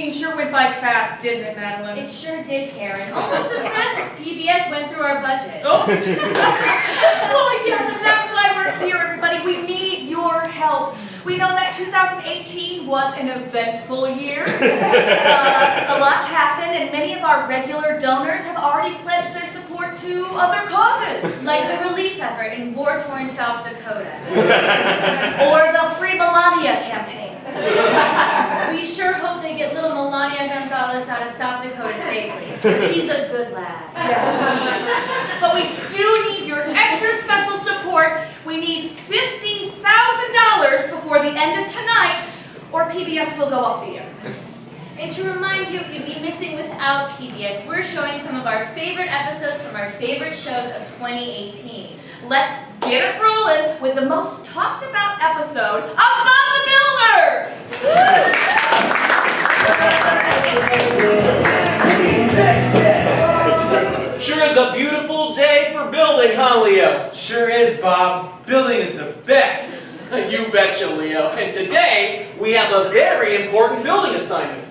2018 sure went by fast, didn't it, Madeline? It sure did, Karen. Almost as fast as PBS went through our budget. Oops. Well, yes, and that's why we're here, everybody. We need your help. We know that 2018 was an eventful year. A lot happened, and many of our regular donors have already pledged their support to other causes. Like the relief effort in war-torn South Dakota. Or the Free Melania campaign. We sure hope they get little Melania Gonzalez out of South Dakota safely. He's a good lad. Yes. But we do need your extra special support. We need $50,000 before the end of tonight, or PBS will go off the air. And to remind you what you'd be missing without PBS, we're showing some of our favorite episodes from our favorite shows of 2018. Let's get it rolling with the most talked about episode of Bob the Builder! Sure is a beautiful day for building, huh, Leo? Sure is, Bob. Building is the best. You betcha, Leo. And today, we have a very important building assignment.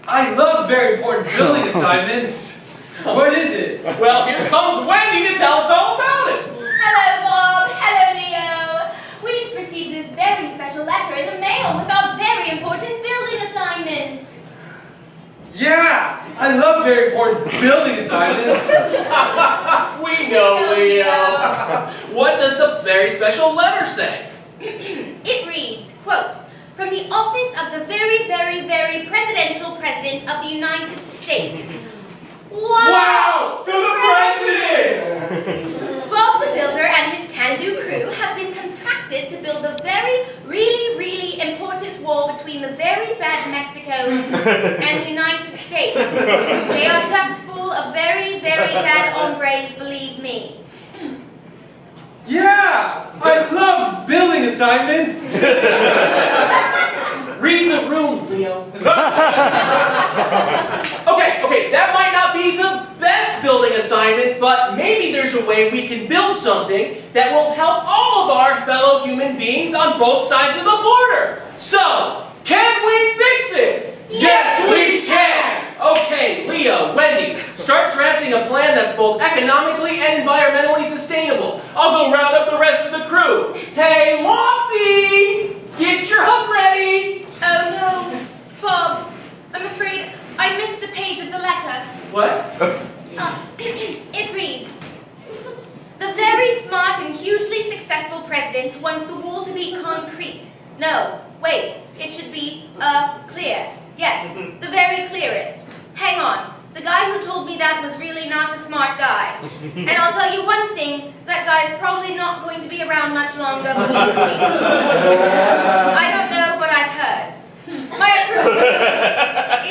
I love very important building assignments. What is it? Well, here comes Wendy to tell us all about it. Hello, Bob. Hello, Leo. We just received this very special letter in the mail with our very important building assignments. Yeah, I love very important building assignments. We know, Leo. What does the very special letter say? It reads, quote, from the office of the very, very, very presidential president of the United States. Wow! To the president! Bob the Builder and his can-do crew have been contracted to build the very, really, really important wall between the very bad Mexico and the United States. They are just full of very, very bad hombres, believe me. Yeah! I love building assignments! Read the room, Leo. Okay, that might not be the best building assignment, but maybe there's a way we can build something that will help all of our fellow human beings on both sides of the border. So, can we fix it? Yes, we can! Okay, Leo, Wendy, start drafting a plan that's both economically and environmentally sustainable. I'll go round up the rest of the crew. Hey, Lofty! Get your hook ready! Oh no, Bob, I'm afraid I missed a page of the letter. What? It reads, the very smart and hugely successful president wants the wall to be concrete. No, wait, it should be, clear. Yes, the very clearest. Hang on, the guy who told me that was really not a smart guy. And I'll tell you one thing, that guy's probably not going to be around much longer, believe me. I don't know, but I've heard. My approval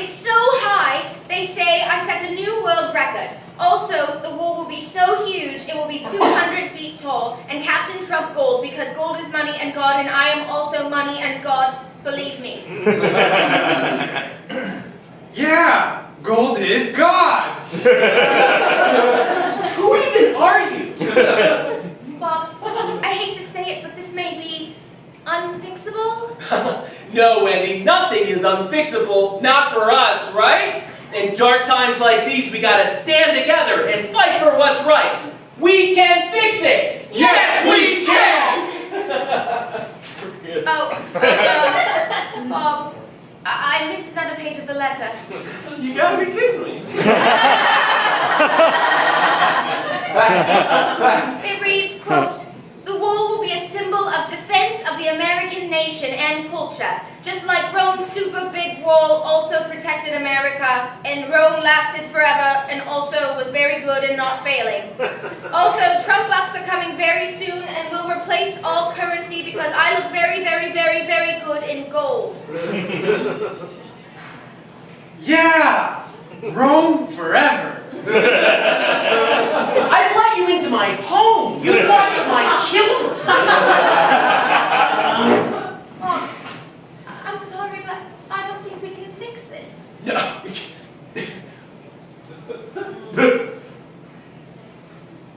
is so high, they say I set a new world record. Also, the wall will be so huge, it will be 200 feet tall, and Captain Trump gold, because gold is money and God, and I am also money and God, believe me. Yeah, gold is God! Who even are you? Bob, I hate to say it, but this may be unfixable. No, Wendy, nothing is unfixable, not for us, right? In dark times like these, we gotta stand together and fight for what's right. We can fix it! Yes, we can! Oh, no. Bob, I missed another page of the letter. You gotta be kidding me. It reads, quote, the wall will be a symbol of defense of the American nation and culture. Just like Rome's super big wall also protected America, and Rome lasted forever and also was very good and not failing. Also, Trump bucks are coming very soon and will replace all currency because I look very, very, very, very good in gold. Yeah! Rome forever! I let you into my home. You watched my children. Oh, I'm sorry, but I don't think we can fix this. No.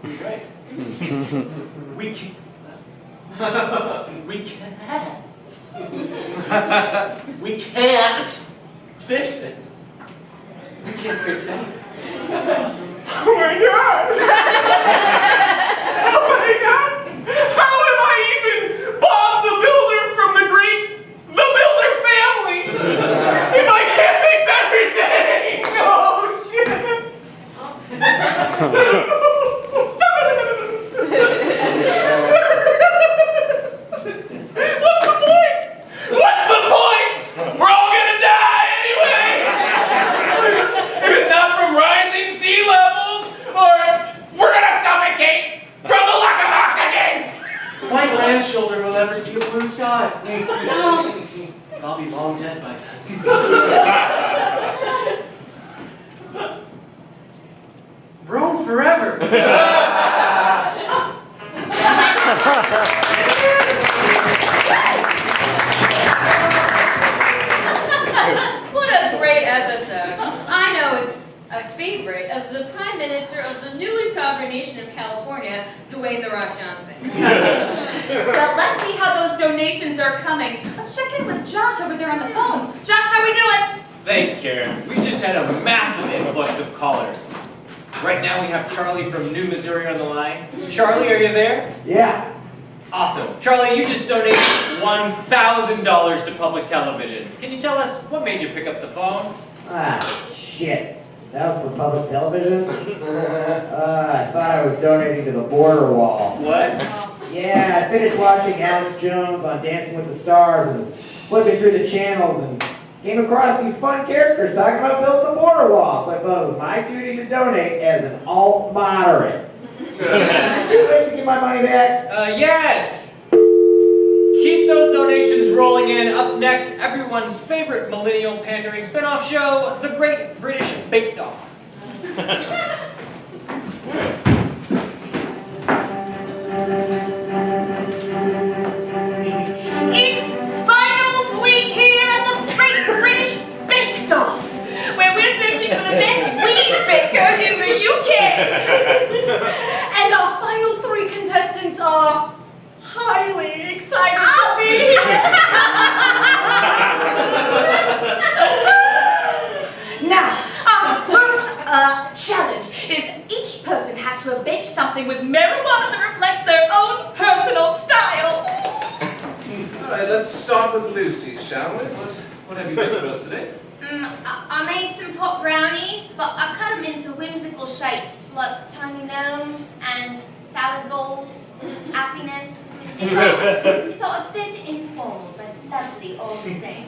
Right. We can. We can't. We can't fix it. I can't fix anything. Oh my God! Oh my God! How am I even Bob the Builder from the great The Builder family? If I can't fix everything! Oh shit! What's the point? What's the point? We're all gonna die anyway! If it's not from rising sea levels, or we're gonna suffocate from the lack of oxygen! My grandchildren will never see a blue sky. I'll be long dead by then. Rome forever! What a great episode. I know it's a favorite of the Prime Minister of the newly sovereign nation of California, Dwayne "The Rock" Johnson. Well, let's see how those donations are coming. Let's check in with Josh over there on the phones. Josh, how we doing? Thanks, Karen. We just had a massive influx of callers. Right now we have Charlie from New Missouri on the line. Charlie, are you there? Yeah. Awesome. Charlie, you just donated $1,000 to public television. Can you tell us what made you pick up the phone? Ah, shit. That was for public television? I thought I was donating to the border wall. What? Yeah, I finished watching Alex Jones on Dancing with the Stars and was flipping through the channels and came across these fun characters talking about building the border wall. So I thought it was my duty to donate as an alt-moderate. Too late to get my money back? Yes! Keep those donations rolling in. Up next, everyone's favorite millennial pandering spinoff show, The Great British Bake Off. It's finals week here at the Great British Bake Off, where we're searching for the best weed baker in the UK. And our final 3 contestants are highly excited to be here. Now, our first challenge is each person has to have baked something with marijuana that reflects their own personal style. All right, let's start with Lucy, shall we? What have you done for us today? I made some pot brownies, but I cut them into whimsical shapes, like tiny gnomes and salad bowls, happiness. It's all a bit informal, but lovely all the same.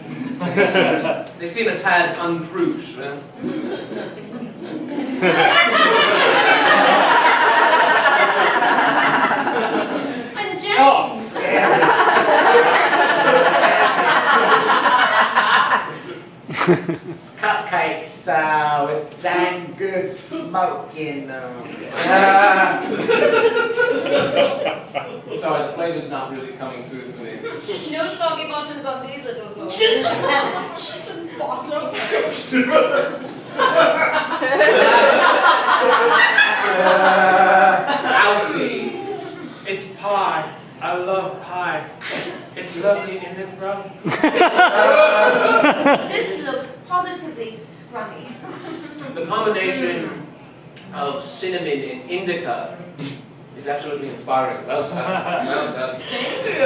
They seem a tad unproved, right? And James! It's cupcakes with dang good smoke in them. Sorry, the flavor's not really coming through for me. No soggy bottoms on these little souls. She's a bottom. Alfie. It's pie. I love pie. It's lovely, isn't it, bro? This looks positively scrummy. The combination of cinnamon and indica is absolutely inspiring. Well done. Well done. And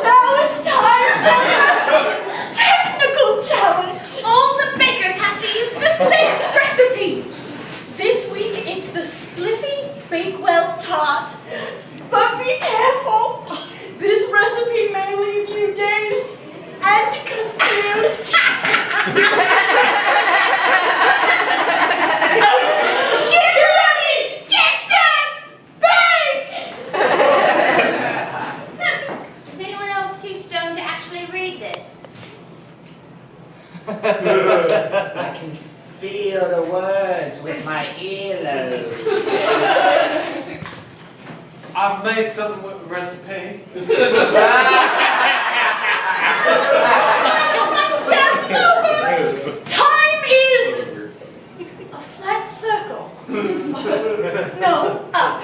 now it's time for the technical challenge. All the bakers have to use the same recipe. This week it's the Spliffy Bakewell Tart. But be careful. This recipe may leave you dazed and confused. Get ready! Get set! Bake! Is anyone else too stoned to actually read this? I can feel the words with my earlobe. I've made something with a recipe. Chap's over! Time is a flat circle. No, up.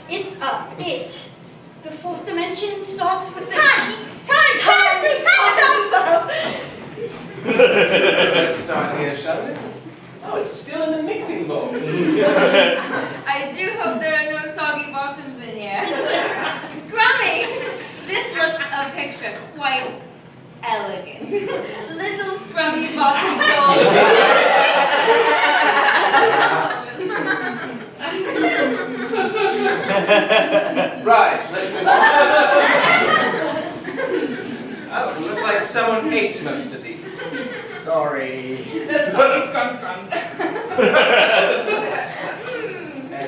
It's a bit. The 4th dimension starts with the Time! Let's start here, shall we? Oh, it's still in the mixing bowl. I do hope there are no soggy bottoms in here. Scrummy! This looks a picture quite elegant. Little scrummy bottom Right, let's move on. Oh, looks like someone ate most of these. Sorry. The soggy scrums.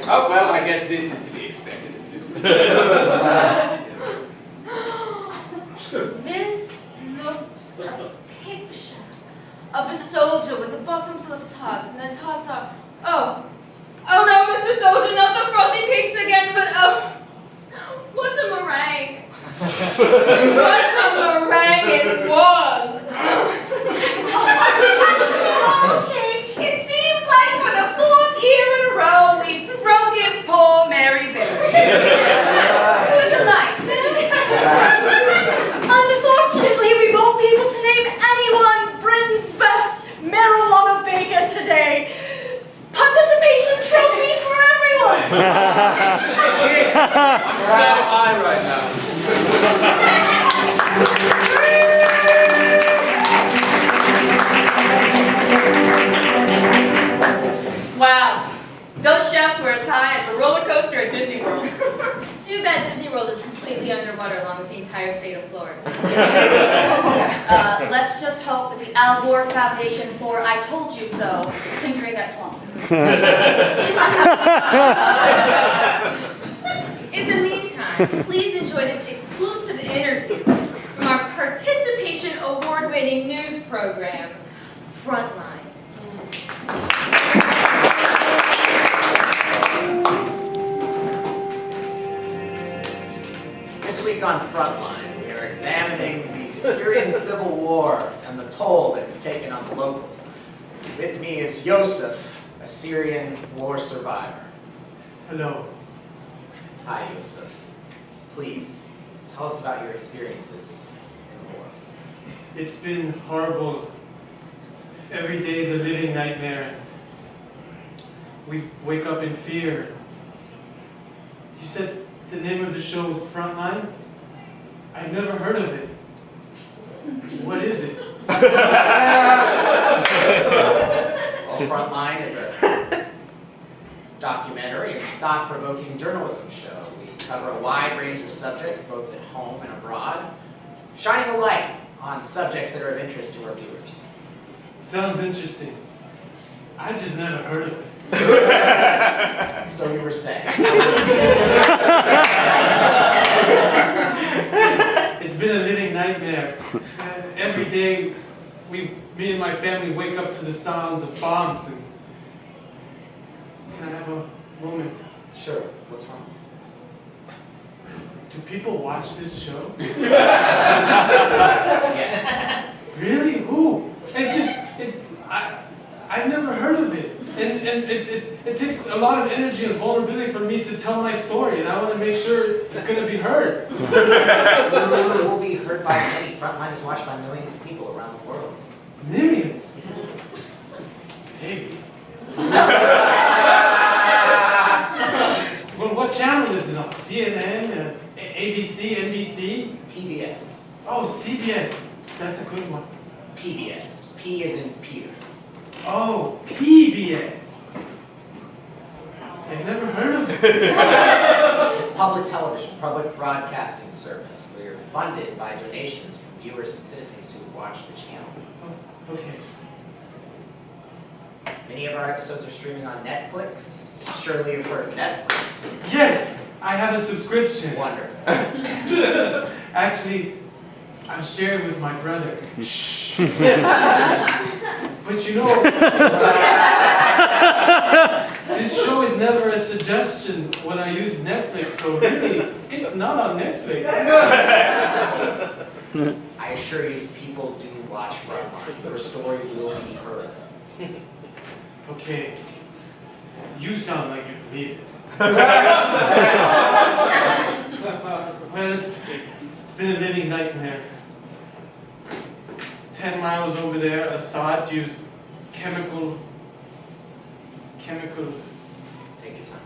Oh, well, I guess this is to be expected, isn't it? This looks a picture of a soldier with a bottom full of tarts, and the tarts are, oh no, Mr. Soldier, not the frothy peaks again, but what a meringue. What a meringue it was. Okay, it seems like for the 4th year in a row, we've broken poor Mary Berry. Who is the light? Unfortunately, we won't be able to name anyone Britain's best marijuana baker today. Participation trophies for everyone! I'm so high right now. Wow, those chefs were as high as a roller coaster at Disney World. Too bad Disney World is completely underwater along with the entire state of Florida. Let's just hope that the Al Gore Foundation for I Told You So can drain that swamp soon. In the meantime, please enjoy this exclusive interview from our Participation Award-winning news program, Frontline. This week on Frontline, we are examining the Syrian civil war and the toll that it's taken on the locals. With me is Yosef, a Syrian war survivor. Hello. Hi, Yosef. Please, tell us about your experiences in the war. It's been horrible. Every day is a living nightmare. We wake up in fear. You said the name of the show was Frontline? I've never heard of it. What is it? Well, Frontline is a documentary and thought-provoking journalism show. We cover a wide range of subjects, both at home and abroad, shining a light on subjects that are of interest to our viewers. Sounds interesting. I just never heard of it. So you were saying. It's been a living nightmare. Every day, me and my family wake up to the sounds of bombs. And can I have a moment? Sure. What's wrong? Do people watch this show? Yes. Really? Who? I've never heard of it. And it takes a lot of energy and vulnerability for me to tell my story, and I want to make sure it's going to be heard. It will be heard by many. Frontline is watched by millions of people around the world. Millions? Maybe. Well, what channel is it on? CNN? ABC? NBC? PBS. Oh, CBS. That's a good one. PBS. P as in Peter. Oh, PBS. I've never heard of it. It's public television, public broadcasting service. We are funded by donations from viewers and citizens who watch the channel. Oh, okay. Many of our episodes are streaming on Netflix. Surely you've heard of Netflix. Yes, I have a subscription. Wonderful. Actually, I'm sharing with my brother. But you know, this show is never a suggestion when I use Netflix, so really, it's not on Netflix. I assure you, people do watch Frontline. Your story will be heard. Okay, you sound like you believe it. Well, it's been a living nightmare. 10 miles over there, Assad used chemical chemical. Take your time.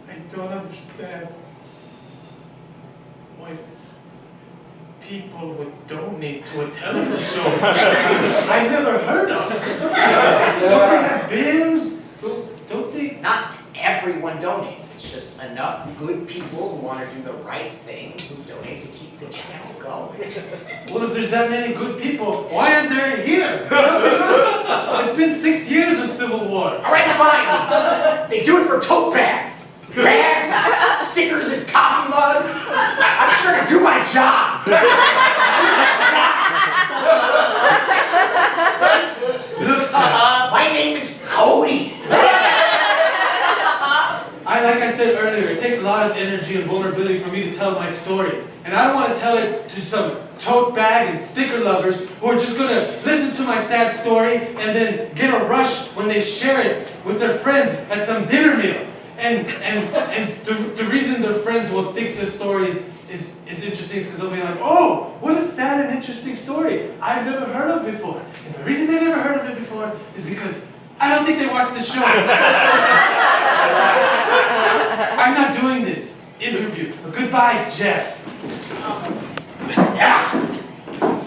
I don't understand why people would donate to a television show I never heard of. Don't they have bills? Don't they? Not everyone donates. It's just enough good people who want to do the right thing who donate to keep the channel going. Well, if there's that many good people, why aren't they here? It's been 6 years of civil war. All right, fine. They do it for tote bags. Bags, stickers, and coffee mugs. I'm sure to do my job. Look, my name is Cody. Like I said earlier, it takes a lot of energy and vulnerability for me to tell my story. And I don't want to tell it to some tote bag and sticker lovers who are just going to listen to my sad story and then get a rush when they share it with their friends at some dinner meal. And the reason their friends will think the story is interesting is because they'll be like, oh, what a sad and interesting story I've never heard of before. And the reason they never heard of it before is because I don't think they watch the show. I'm not doing this interview. Goodbye, Jeff.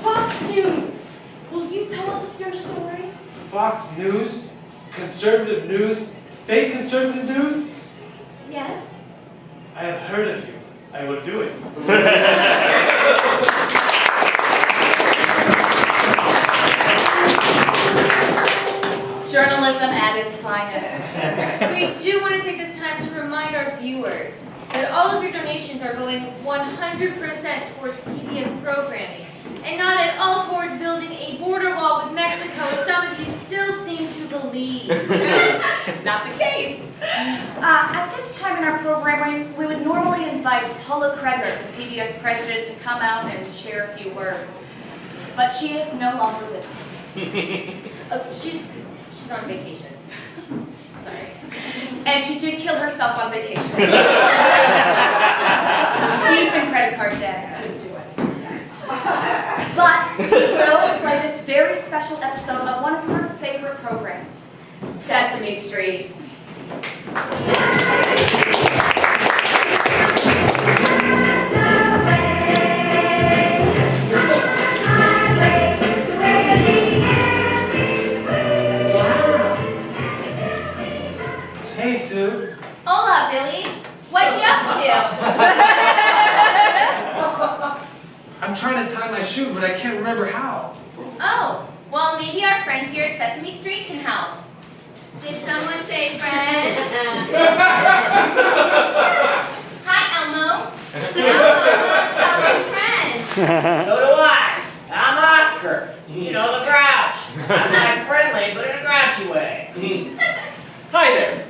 Fox News, will you tell us your story? Fox News, conservative news, fake conservative news? Yes. I have heard of you. I will do it. Journalism at its finest. We do want to take this time to remind our viewers that all of your donations are going 100% towards PBS programming, and not at all towards building a border wall with Mexico, as some of you still seem to believe. Not the case. At this time in our programming, we would normally invite Paula Kreger, the PBS president, to come out and share a few words. But she is no longer with us. She's on vacation. Sorry. And she did kill herself on vacation. Deep in credit card debt. Couldn't do it. Yes. But we will play this very special episode of one of her favorite programs, Sesame Street. Hey, Sue. Hola, Billy. What you up I'm trying to tie my shoe, but I can't remember how. to? Oh, well, maybe our friends here at Sesame Street can help. Did someone say friend? Hi, Elmo. Elmo, someone's friend. So do I. I'm Oscar. You know, the grouch. I'm not friendly, but in a grouchy way. Hi there.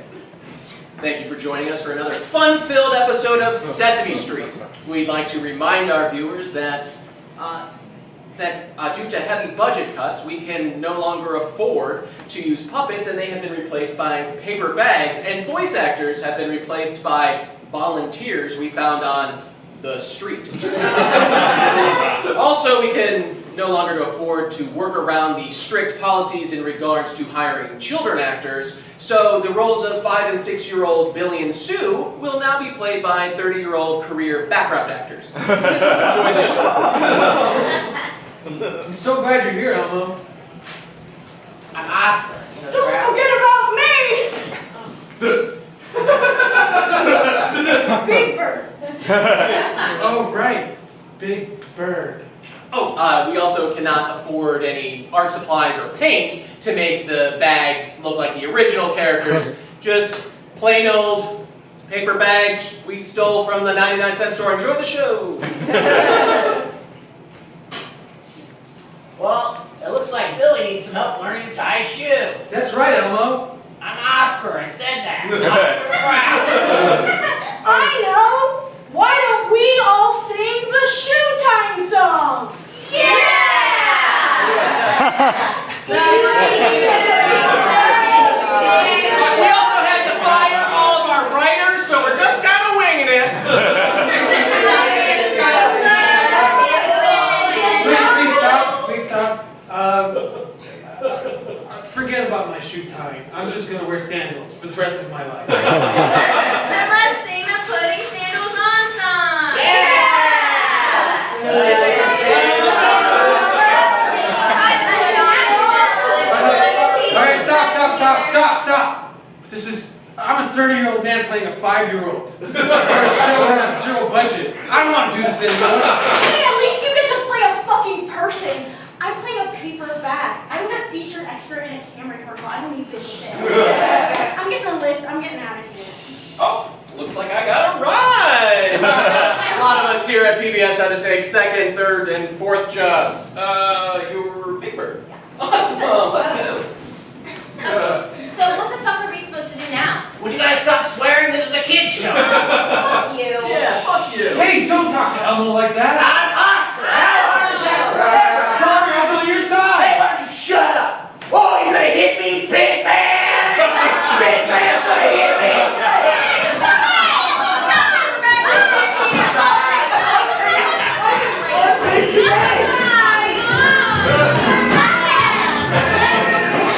Thank you for joining us for another fun-filled episode of Sesame Street. We'd like to remind our viewers that due to heavy budget cuts, we can no longer afford to use puppets, and they have been replaced by paper bags, and voice actors have been replaced by volunteers we found on the street. Also, we can no longer afford to work around the strict policies in regards to hiring children actors, so the roles of 5- and 6-year-old Billy and Sue will now be played by 30-year-old career background actors. Enjoy the show. I'm so glad you're here, Elmo. I'm Oscar. You know, the Don't grouch. forget about me! Big Bird. Oh, right. Big Bird. Oh, we also cannot afford any art supplies or paint to make the bags look like the original characters. Just plain old paper bags we stole from the 99-cent store. Enjoy the show! Well, it looks like Billy needs some help learning to tie a shoe. That's right, Elmo. I'm Oscar. I said that. Oscar the Grouch. I know! Why don't we all sing the shoe time song? We also had to fire all of our writers, so we're just kind of winging it. Please stop. Forget about my shoe tying. for the rest of my life. Then let's sing the putting sandals on song. Alright, stop. I'm a 30-year-old man playing a 5-year-old. For a show that has zero budget. I don't want to do this anymore. Hey, at least you get to play a fucking person. I'm playing a paper bag. I was a featured extra in a camera commercial. I don't need this shit. I'm getting a lift. I'm getting out of here. Oh, looks like I got a ride. A lot of us here at PBS had to take second, third, and fourth jobs. You're Big Bird. Awesome, let's go. So what the fuck are we supposed to do now? Would you guys stop swearing? This is a kid's show. Fuck you. Yeah, fuck you. Hey, don't talk to Elmo like that. I'm Oscar. How hard is that? Sorry, I was on your Hey, side. why don't you shut up? Oh, you gonna hit me, big man? Big man's gonna hit me.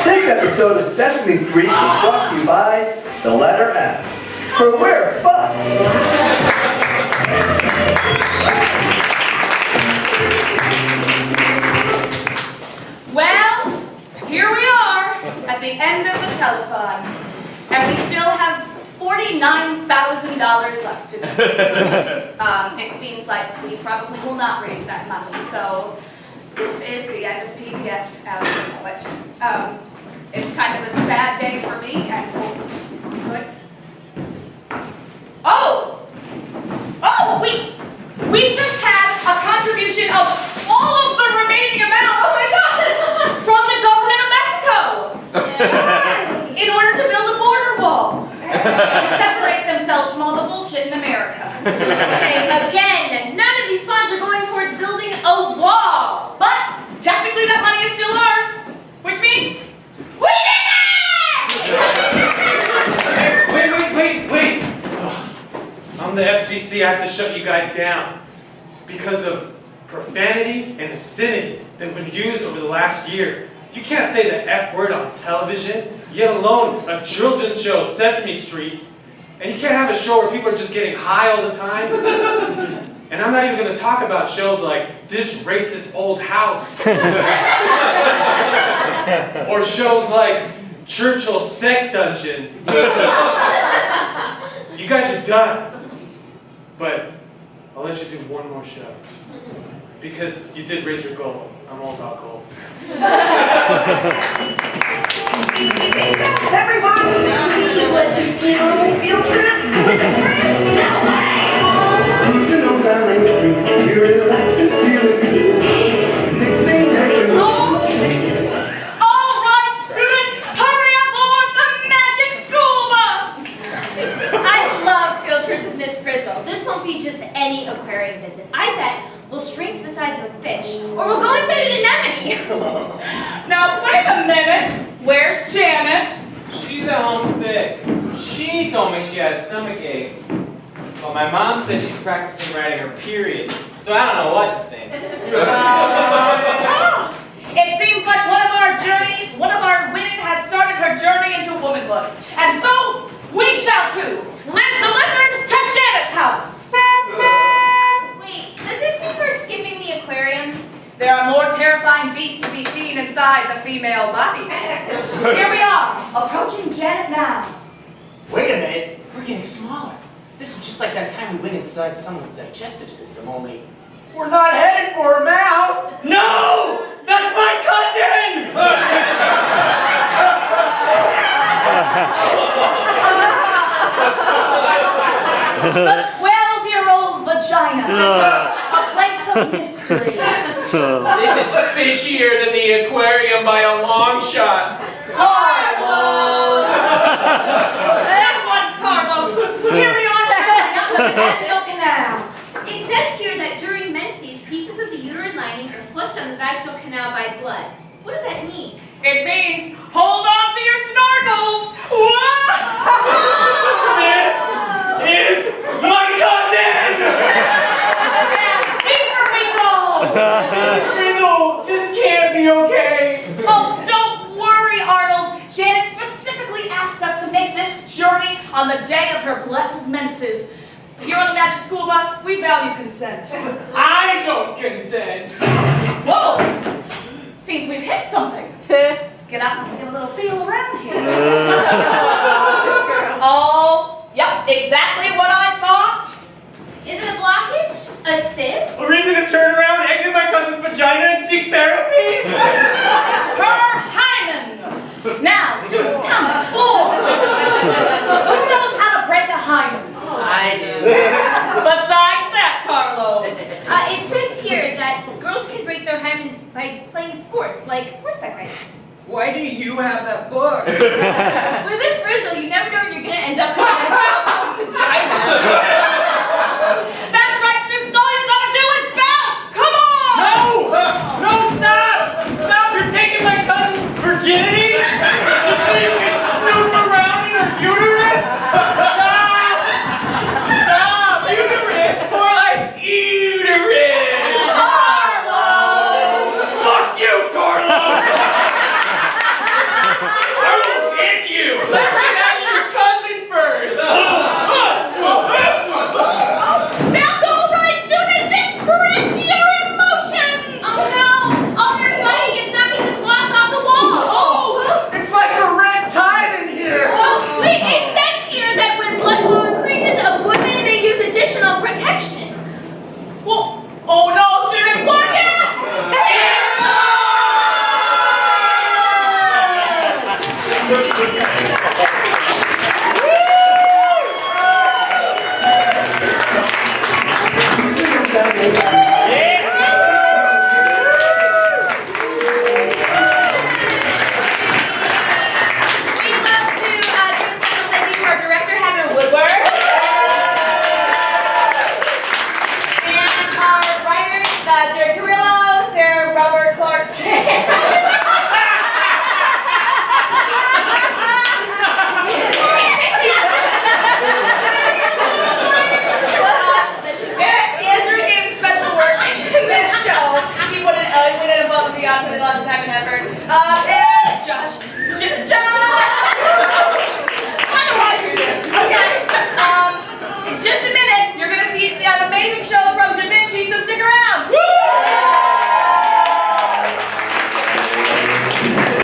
This episode of Sesame Street is brought to you by the letter F. For we're fucked. Well, here we are at the end of the telethon, and we still have $49,000 left to go. It seems like we probably will not raise that money, so this is the end of PBS as we know it. It's kind of a sad day for me, and good. Oh, we just had a contribution of all of the remaining amount. Oh my God! From the government of Mexico. In order to build a border wall to separate themselves from all the bullshit in America. Okay, again, none of these funds are going towards building a wall. But technically that money is still ours, which means we did it! Wait. Ugh. I'm the FCC. I have to shut you guys down because of profanity and obscenities that have been used over the last year. You can't say the F word on television, yet alone a children's show, Sesame Street, and you can't have a show where people are just getting high all the time. And I'm not even going to talk about shows like This Racist Old House, or shows like Churchill's Sex Dungeon. You guys are done. But I'll let you do one more show. Because you did raise your goal. I'm all about goals. Everyone, please let this be a little field trip with a friend. No way! You know that lane street, you relax and feel it cool. Next thing that you know. All right, students, hurry aboard the magic school bus! I love field trips with Miss Frizzle. This won't be just any aquarium visit. I bet we'll shrink to the size of a fish, or we'll go inside an anemone. Now, wait a minute. Where's Janet? She's at home sick. She told me she had a stomach ache. But my mom said she's practicing writing her period. So I don't know what to think. It seems like one of our women has started her journey into womanhood. And so, we shall too. Liz the Lizard to Janet's house. Wait, does this mean we're skipping the aquarium? There are more terrifying beasts to be seen inside the female body. Here we are, approaching Janet now. Wait a minute. We're getting smaller. This is just like that time we went inside someone's digestive system, only we're not headed for a mouth. No! That's my cousin! The 12-year-old vagina. A place of mystery. This is fishier than the aquarium by a long shot. Carlos! And one Carlos. Here we are filling up the vaginal canal. It says here that during menses, pieces of the uterine lining are flushed on the vaginal canal by blood. What does that mean? It means hold on to your snorkels. This is my cousin! And deeper we go. Frizzle, this can't be okay. Oh, don't worry, Arnold. Janet specifically asked us to make this on the day of her blessed menses. Here on the Magic School Bus, we value consent. I don't consent. Whoa! Seems we've hit something. Let's get up and get a little feel around here. Oh, yep, exactly what I thought. Is it a blockage? A cyst? A reason to turn around, exit my cousin's vagina, and seek therapy? Her hymen. Now, students, come explore. Who knows how to break a hymen? I do. Besides that, Carlos. It says here that girls can break their hymens by playing sports, like horseback riding. Why do you have that book? Well, Miss